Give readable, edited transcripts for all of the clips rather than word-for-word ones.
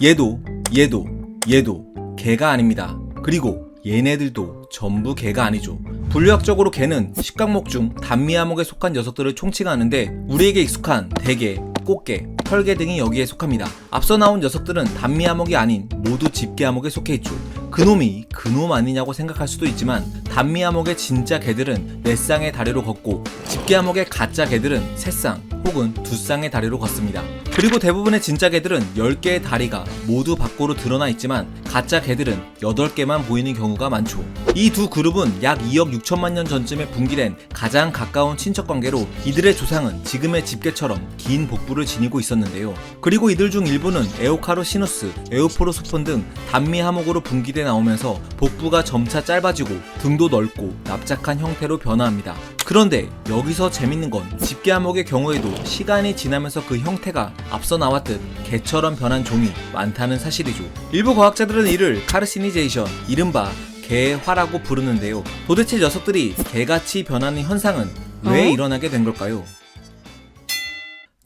얘도 개가 아닙니다. 그리고 얘네들도 전부 개가 아니죠. 분류학적으로 개는 식각목 중 단미암목에 속한 녀석들을 총칭하는데 우리에게 익숙한 대개, 꽃게, 털개 등이 여기에 속합니다. 앞서 나온 녀석들은 단미암목이 아닌 모두 집게암목에 속해 있죠. 그놈이 그놈 아니냐고 생각할 수도 있지만 단미암목의 진짜 개들은 4쌍의 다리로 걷고 집게암목의 가짜 개들은 3쌍 혹은 2쌍의 다리로 걷습니다. 그리고 대부분의 진짜 개들은 10개의 다리가 모두 밖으로 드러나 있지만 가짜 개들은 8개만 보이는 경우가 많죠. 이 두 그룹은 약 2억 6천만 년 전쯤에 분기된 가장 가까운 친척관계로 이들의 조상은 지금의 집게처럼 긴 복부를 지니고 있었는데요. 그리고 이들 중 일부는 에오카로시누스, 에오포로소폰 등 단미 하목으로 분기돼 나오면서 복부가 점차 짧아지고 등도 넓고 납작한 형태로 변화합니다. 그런데 여기서 재밌는 건 집게암목의 경우에도 시간이 지나면서 그 형태가 앞서 나왔듯 개처럼 변한 종이 많다는 사실이죠. 일부 과학자들은 이를 카르시니제이션, 이른바 개화라고 부르는데요. 도대체 녀석들이 개같이 변하는 현상은 왜 일어나게 된 걸까요?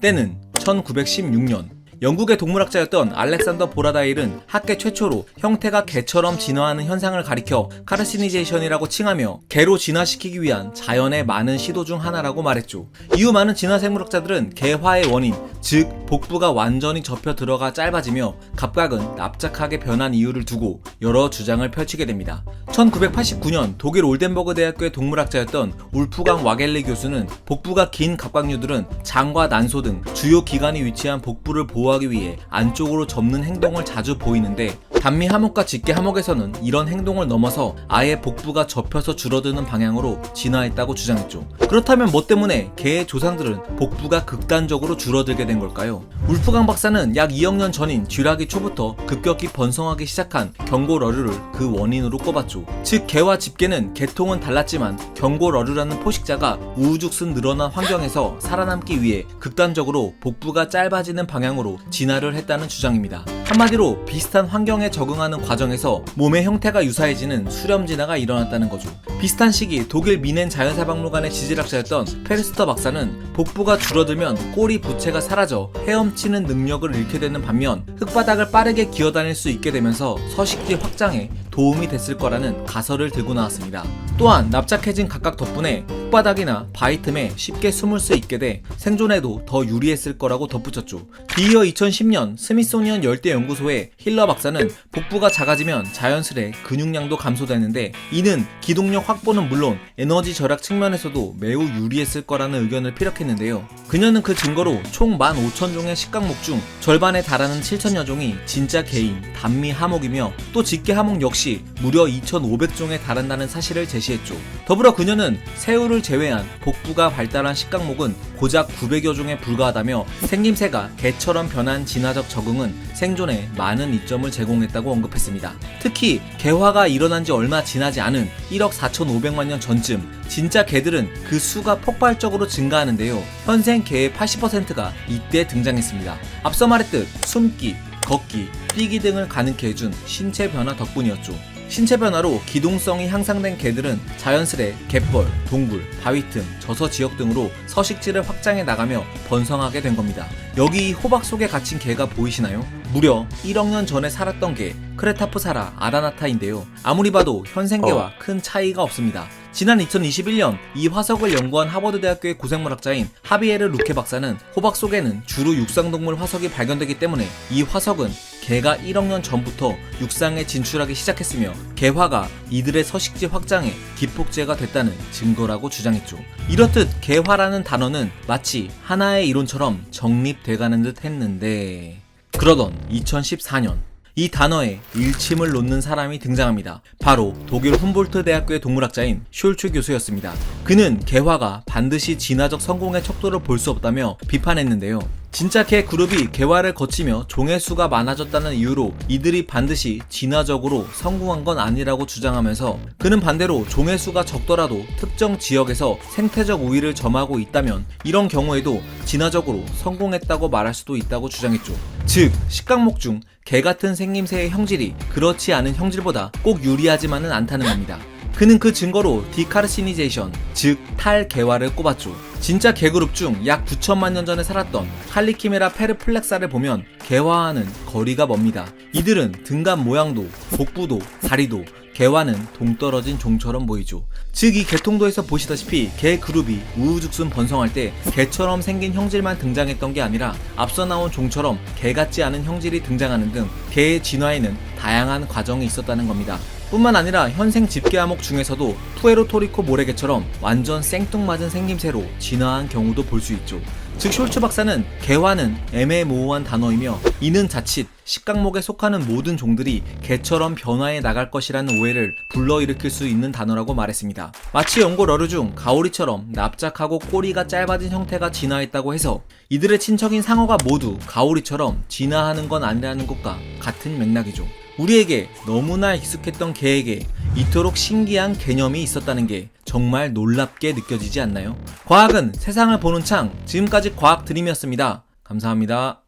때는 1916년 영국의 동물학자였던 알렉산더 보라다일은 학계 최초로 형태가 개처럼 진화하는 현상을 가리켜 카르시니제이션이라고 칭하며 개로 진화시키기 위한 자연의 많은 시도 중 하나라고 말했죠. 이후 많은 진화생물학자들은 개화의 원인, 즉 복부가 완전히 접혀 들어가 짧아지며 각각은 납작하게 변한 이유를 두고 여러 주장을 펼치게 됩니다. 1989년 독일 올덴버그 대학교의 동물학자였던 울프강 와겔리 교수는 복부가 긴 갑각류들은 장과 난소 등 주요 기관이 위치한 복부를 보호하기 위해 안쪽으로 접는 행동을 자주 보이는데 단미 하목과 집게 하목에서는 이런 행동을 넘어서 아예 복부가 접혀서 줄어드는 방향으로 진화했다고 주장했죠. 그렇다면 뭐 때문에 개의 조상들은 복부가 극단적으로 줄어들게 된 걸까요? 울프강 박사는 약 2억 년 전인 쥐라기 초부터 급격히 번성하기 시작한 경고러류를 그 원인으로 꼽았죠. 즉 개와 집게는 개통은 달랐지만 경고러류라는 포식자가 우후죽순 늘어난 환경에서 살아남기 위해 극단적으로 복부가 짧아지는 방향으로 진화를 했다는 주장입니다. 한마디로 비슷한 환경에 적응하는 과정에서 몸의 형태가 유사해지는 수렴 진화가 일어났다는 거죠. 비슷한 시기 독일 미넨 자연사박물관의 지질학자였던 페르스터 박사는 복부가 줄어들면 꼬리 부채가 사라져 헤엄치는 능력을 잃게 되는 반면 흙바닥을 빠르게 기어다닐 수 있게 되면서 서식지 확장에 도움이 됐을 거라는 가설을 들고 나왔습니다. 또한 납작해진 각각 덕분에 흙바닥이나 바위 틈에 쉽게 숨을 수 있게 돼 생존에도 더 유리했을 거라고 덧붙였죠. 뒤이어 2010년 스미소니언 열대 연구소의 힐러 박사는 복부가 작아지면 자연스레 근육량도 감소되는데 이는 기동력 확보는 물론 에너지 절약 측면에서도 매우 유리했을 거라는 의견을 피력했는데요. 그녀는 그 증거로 총 15,000종의 식각목 중 절반에 달하는 7,000여 종이 진짜 개인 단미 하목이며 또 집게 하목 역시 무려 2,500종에 달한다는 사실을 제시했죠. 더불어 그녀는 새우를 제외한 복부가 발달한 식각목은 고작 900여 종에 불과하다며 생김새가 개처럼 변한 진화적 적응은 생존에 많은 이점을 제공했다고 언급했습니다. 특히 개화가 일어난 지 얼마 지나지 않은 1억 4,500만 년 전쯤 진짜 개들은 그 수가 폭발적으로 증가하는데요. 현생 개의 80%가 이때 등장했습니다. 앞서 말했듯 숨기, 걷기, 뛰기 등을 가능케 해준 신체 변화 덕분이었죠. 신체 변화로 기동성이 향상된 개들은 자연스레 갯벌, 동굴, 바위 틈, 저서 지역 등으로 서식지를 확장해 나가며 번성하게 된 겁니다. 여기 호박 속에 갇힌 개가 보이시나요? 무려 1억 년 전에 살았던 개 크레타프사라 아라나타인데요. 아무리 봐도 현생개와 큰 차이가 없습니다. 지난 2021년 이 화석을 연구한 하버드 대학교의 고생물학자인 하비에르 루케 박사는 호박 속에는 주로 육상동물 화석이 발견되기 때문에 이 화석은 개가 1억 년 전부터 육상에 진출하기 시작했으며 개화가 이들의 서식지 확장에 기폭제가 됐다는 증거라고 주장했죠. 이렇듯 개화라는 단어는 마치 하나의 이론처럼 정립돼가는 듯 했는데 그러던 2014년 이 단어에 일침을 놓는 사람이 등장합니다. 바로 독일 훔볼트 대학교의 동물학자인 숄츠 교수였습니다. 그는 개화가 반드시 진화적 성공의 척도를 볼 수 없다며 비판했는데요. 진짜 개 그룹이 개화를 거치며 종의 수가 많아졌다는 이유로 이들이 반드시 진화적으로 성공한 건 아니라고 주장하면서 그는 반대로 종의 수가 적더라도 특정 지역에서 생태적 우위를 점하고 있다면 이런 경우에도 진화적으로 성공했다고 말할 수도 있다고 주장했죠. 즉 식각목 중 개 같은 생김새의 형질이 그렇지 않은 형질보다 꼭 유리하지만은 않다는 겁니다. 그는 그 증거로 디카르시니제이션, 즉 탈개화를 꼽았죠. 진짜 개그룹 중 약 9천만 년 전에 살았던 칼리키메라 페르플렉사를 보면 개화와는 거리가 멉니다. 이들은 등간 모양도, 복부도, 다리도 개와는 동떨어진 종처럼 보이죠. 즉 이 개통도에서 보시다시피 개 그룹이 우후죽순 번성할 때 개처럼 생긴 형질만 등장했던 게 아니라 앞서 나온 종처럼 개 같지 않은 형질이 등장하는 등 개의 진화에는 다양한 과정이 있었다는 겁니다. 뿐만 아니라 현생 집게암목 중에서도 푸에르토리코 모래개처럼 완전 생뚱맞은 생김새로 진화한 경우도 볼 수 있죠. 즉 숄츠 박사는 개화는 애매모호한 단어이며 이는 자칫 식각목에 속하는 모든 종들이 개처럼 변화해 나갈 것이라는 오해를 불러일으킬 수 있는 단어라고 말했습니다. 마치 연고 러류 중 가오리처럼 납작하고 꼬리가 짧아진 형태가 진화했다고 해서 이들의 친척인 상어가 모두 가오리처럼 진화하는 건 아니라는 것과 같은 맥락이죠. 우리에게 너무나 익숙했던 개에게 이토록 신기한 개념이 있었다는 게 정말 놀랍게 느껴지지 않나요? 과학은 세상을 보는 창, 지금까지 과학 드림이었습니다. 감사합니다.